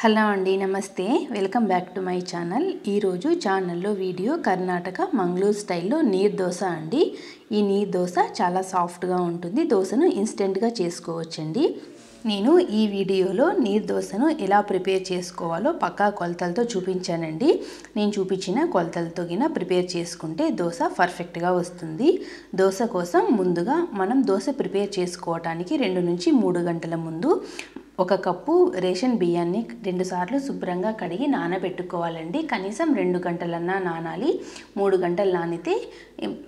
Hello అండి, నమస్తే. Welcome back to my channel. ఈరోజు ఛానల్లో వీడియో కర్ణాటక మంగళూరు స్టైల్లో నీరు దోశ అండి. ఈ నీరు దోశ చాలా సాఫ్ట్గా ఉంటుంది. దోశను ఇన్స్టెంట్గా చేసుకోవచ్చండి. నేను ఈ వీడియోలో నీరు దోశను ఎలా ప్రిపేర్ చేసుకోవాలో పక్కా కొలతలతో చూపించానండి. నేను చూపించిన కొలతలతో ప్రిపేర్ చేసుకుంటే దోశ పర్ఫెక్ట్గా వస్తుంది. దోశ కోసం ముందుగా మనం దోశ ప్రిపేర్ చేసుకోవడానికి 2 నుంచి 3 గంటల ముందు 1 కప్పు రేషన్ బియ్యాన్ని 2 సార్లు శుభ్రంగా కడిగి నానబెట్టుకోవాలండి. కనీసం 2 గంటలన్నా నానాలి. 3 గంటలు నానితే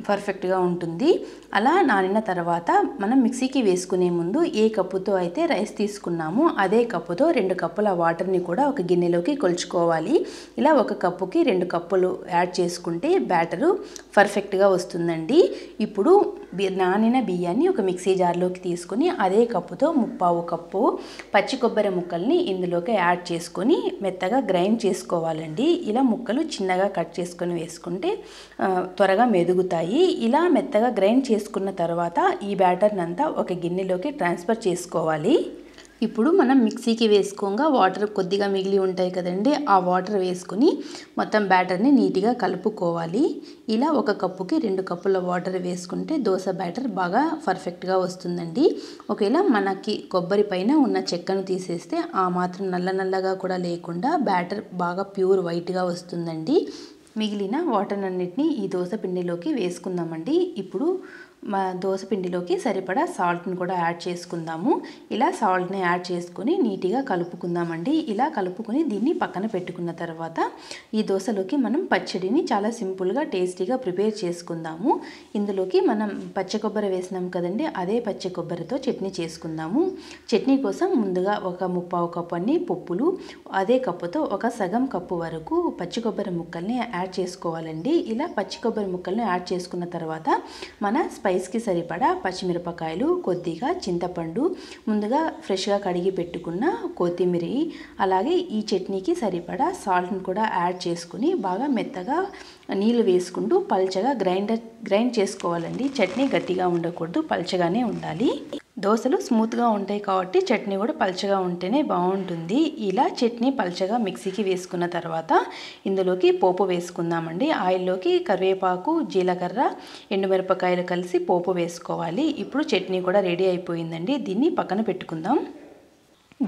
పర్ఫెక్ట్గా ఉంటుంది. అలా నానిన తర్వాత మనం మిక్సీకి వేసుకునే ముందు ఏ కప్పుతో అయితే రైస్ తీసుకున్నామో అదే కప్పుతో 2 కప్పుల వాటర్ని కూడా ఒక గిన్నెలోకి కొలుచుకోవాలి. ఇలా 1 కప్పుకి 2 కప్పులు యాడ్ చేసుకుంటే బ్యాటరు పర్ఫెక్ట్గా వస్తుందండి. ఇప్పుడు నానిన బియ్యాన్ని ఒక మిక్సీ జార్లోకి తీసుకుని అదే కప్పుతో 3/4 కప్పు పచ్చి కొబ్బరి ముక్కల్ని ఇందులోకి యాడ్ చేసుకొని మెత్తగా గ్రైండ్ చేసుకోవాలండి. ఇలా ముక్కలు చిన్నగా కట్ చేసుకొని వేసుకుంటే త్వరగా మెదుగుతాయి. ఇలా మెత్తగా గ్రైండ్ చేసుకున్న తర్వాత ఈ బ్యాటర్ని అంతా ఒక గిన్నెలోకి ట్రాన్స్ఫర్ చేసుకోవాలి. ఇప్పుడు మనం మిక్సీకి వేసుకోగా వాటర్ కొద్దిగా మిగిలి ఉంటాయి కదండి, ఆ వాటర్ వేసుకొని మొత్తం బ్యాటర్ని నీట్గా కలుపుకోవాలి. ఇలా 1 కప్పుకి 2 కప్పుల వాటర్ వేసుకుంటే దోశ బ్యాటర్ బాగా పర్ఫెక్ట్గా వస్తుందండి. ఒకవేళ మనకి కొబ్బరి పైన ఉన్న చెక్కను తీసేస్తే ఆ మాత్రం నల్లగా కూడా లేకుండా బ్యాటర్ బాగా ప్యూర్ వైట్గా వస్తుందండి. మిగిలిన వాటర్ అన్నిటిని ఈ దోశ పిండిలోకి వేసుకుందామండి. ఇప్పుడు దోశ పిండిలోకి సరిపడా సాల్ట్ని కూడా యాడ్ చేసుకుందాము. ఇలా సాల్ట్ని యాడ్ చేసుకొని నీట్గా కలుపుకుందామండి. ఇలా కలుపుకొని దీన్ని పక్కన పెట్టుకున్న తర్వాత ఈ దోశలోకి మనం పచ్చడిని చాలా సింపుల్గా టేస్టీగా ప్రిపేర్ చేసుకుందాము. ఇందులోకి మనం పచ్చ కొబ్బరి వేసినాం కదండి, అదే పచ్చ కొబ్బరితో చట్నీ చేసుకుందాము. చట్నీ కోసం ముందుగా 1/3 కప్పు అన్ని పప్పులు, అదే కప్పుతో 1 సగం కప్పు వరకు పచ్చి కొబ్బరి ముక్కల్ని యాడ్ చేసుకోవాలండి. ఇలా పచ్చి కొబ్బరి ముక్కల్ని యాడ్ చేసుకున్న తర్వాత మన స్పైస్కి సరిపడా పచ్చిమిరపకాయలు, కొద్దిగా చింతపండు, ముందుగా ఫ్రెష్గా కడిగి పెట్టుకున్న కొత్తిమీర, అలాగే ఈ చట్నీకి సరిపడా సాల్ట్ని కూడా యాడ్ చేసుకుని బాగా మెత్తగా నీళ్ళు వేసుకుంటూ పల్చగా గ్రైండ్ చేసుకోవాలండి. చట్నీ గట్టిగా ఉండకూడదు, పల్చగానే ఉండాలి. దోశలు స్మూత్గా ఉంటాయి కాబట్టి చట్నీ కూడా పల్చగా ఉంటేనే బాగుంటుంది. ఇలా చట్నీ పల్చగా మిక్సీకి వేసుకున్న తర్వాత ఇందులోకి పోపు వేసుకుందామండి. ఆయిల్లోకి కరివేపాకు, జీలకర్ర, ఎండుమిరపకాయలు కలిసి పోపు వేసుకోవాలి. ఇప్పుడు చట్నీ కూడా రెడీ అయిపోయిందండి. దీన్ని పక్కన పెట్టుకుందాం.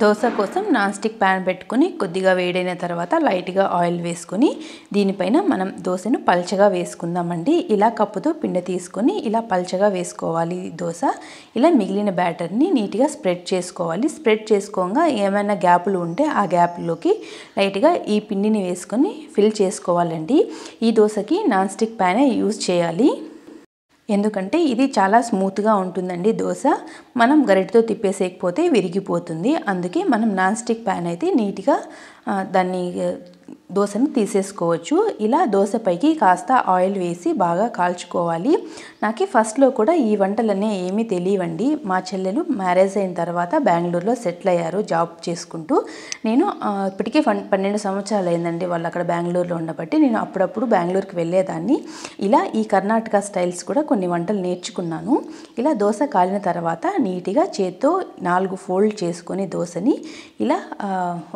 దోశ కోసం నాన్ స్టిక్ ప్యాన్ పెట్టుకుని కొద్దిగా వేడైన తర్వాత లైట్గా ఆయిల్ వేసుకొని దీనిపైన మనం దోశను పల్చగా వేసుకుందామండి. ఇలా కప్పుతో పిండి తీసుకొని ఇలా పల్చగా వేసుకోవాలి దోశ. ఇలా మిగిలిన బ్యాటర్ని నీట్గా స్ప్రెడ్ చేసుకోవాలి. స్ప్రెడ్ చేసుకోగా ఏమైనా గ్యాపులు ఉంటే ఆ గ్యాప్లోకి లైట్గా ఈ పిండిని వేసుకొని ఫిల్ చేసుకోవాలండి. ఈ దోశకి నాన్ స్టిక్ ప్యానే యూజ్ చేయాలి. ఎందుకంటే ఇది చాలా స్మూత్గా ఉంటుందండి దోశ. మనం గరిటెతో తిప్పేసేయకపోతే విరిగిపోతుంది. అందుకే మనం నాన్ స్టిక్ ప్యాన్ అయితే నీట్గా దాన్ని దోశను తీసేసుకోవచ్చు. ఇలా దోశ పైకి కాస్త ఆయిల్ వేసి బాగా కాల్చుకోవాలి. నాకు ఫస్ట్లో కూడా ఈ వంటలన్నీ ఏమీ తెలియవండి. మా చెల్లెలు మ్యారేజ్ అయిన తర్వాత బెంగళూరులో సెటిల్ అయ్యారు జాబ్ చేసుకుంటూ. నేను ఇప్పటికీ 12 సంవత్సరాలు అయిందండి వాళ్ళు అక్కడ బెంగళూరులో ఉండబట్టి. నేను అప్పుడప్పుడు బెంగళూరుకి వెళ్ళేదాన్ని. ఇలా ఈ కర్ణాటక స్టైల్స్ కూడా కొన్ని వంటలు నేర్చుకున్నాను. ఇలా దోశ కాలిన తర్వాత నీట్గా చేత్తో 4 ఫోల్డ్ చేసుకొని దోశని ఇలా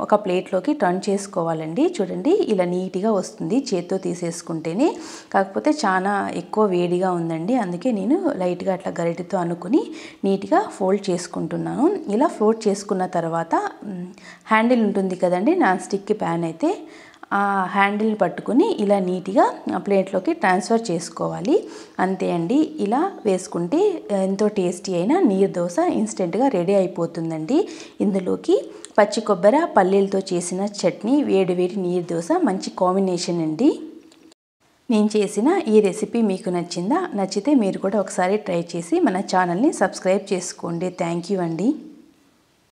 ఒక ప్లేట్లోకి టర్న్ చేసుకోవాలండి. చూడండి, ఇలా నీట్గా వస్తుంది చేత్తో తీసేసుకుంటేనే. కాకపోతే చాలా ఎక్కువ వేడిగా ఉందండి, అందుకే నేను లైట్గా అట్లా గరిటెతో అనుకుని నీట్గా ఫోల్డ్ చేసుకుంటున్నాను. ఇలా ఫోల్డ్ చేసుకున్న తర్వాత హ్యాండిల్ ఉంటుంది కదండి నాన్ స్టిక్ ప్యాన్ అయితే, ఆ హ్యాండిల్ పట్టుకుని ఇలా నీట్గా ప్లేట్లోకి ట్రాన్స్ఫర్ చేసుకోవాలి. అంతే అండి. ఇలా వేసుకుంటే ఎంతో టేస్టీ అయిన నీరు దోశ ఇన్స్టెంట్గా రెడీ అయిపోతుందండి. ఇందులోకి పచ్చి కొబ్బరి, పల్లీలతో చేసిన చట్నీ, వేడి నీరు దోశ మంచి కాంబినేషన్ అండి. నేను చేసిన ఈ రెసిపీ మీకు నచ్చిందా? నచ్చితే మీరు కూడా ఒకసారి ట్రై చేసి మన ఛానల్ని సబ్స్క్రైబ్ చేసుకోండి. థ్యాంక్ యూ అండి.